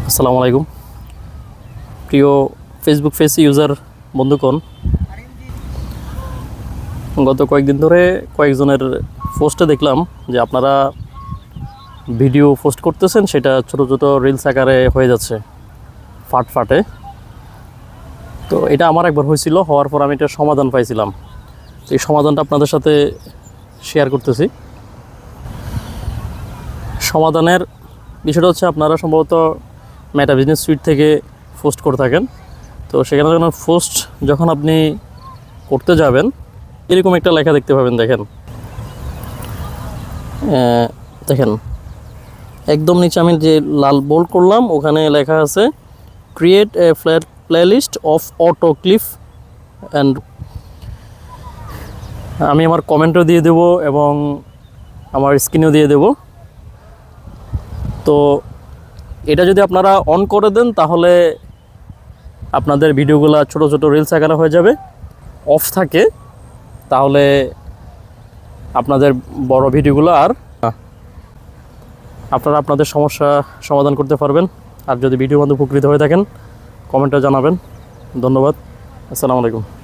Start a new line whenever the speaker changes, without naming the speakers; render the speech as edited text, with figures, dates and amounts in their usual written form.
আসসালামু আলাইকুম প্রিয় ফেসবুক পেজ ইউজার বন্ধুগণ, গত কয়েকদিন ধরে কয়েকজনের পোস্টে দেখলাম যে আপনারা ভিডিও পোস্ট করতেছেন, সেটা ছোট ছোট রিলস আকারে হয়ে যাচ্ছে ফাটে। তো এটা আমার একবার হয়েছিল, হওয়ার পর আমি এটার সমাধান পাইছিলাম। এই সমাধানটা আপনাদের সাথে শেয়ার করতেছি। সমাধানের বিষয়টা হচ্ছে, আপনারা সম্ভবত মেটা বিজনেস সুইট থেকে পোস্ট করে থাকেন। তো সেখানে পোস্ট যখন আপনি করতে যাবেন, এরকম একটা লেখা দেখতে পাবেন। দেখেন একদম নিচে আমি যে লাল বোল্ড করলাম, ওখানে লেখা আছে create a playlist of auto clip and. আমি আমার কমেন্টও দিয়ে দেব এবং আমার স্ক্রিনেও দিয়ে দেব। তো এটা যদি আপনারা অন করে দেন, তাহলে আপনাদের ভিডিওগুলো ছোট ছোট রিলস আকারে হয়ে যাবে। অফ থাকে তাহলে আপনাদের বড় ভিডিওগুলো আর আপনারা আপনাদের সমস্যা সমাধান করতে পারবেন। আর যদি ভিডিও মধ্যে উপকৃত হয়ে থাকেন, কমেন্টে জানাবেন। ধন্যবাদ। আসসালামু আলাইকুম।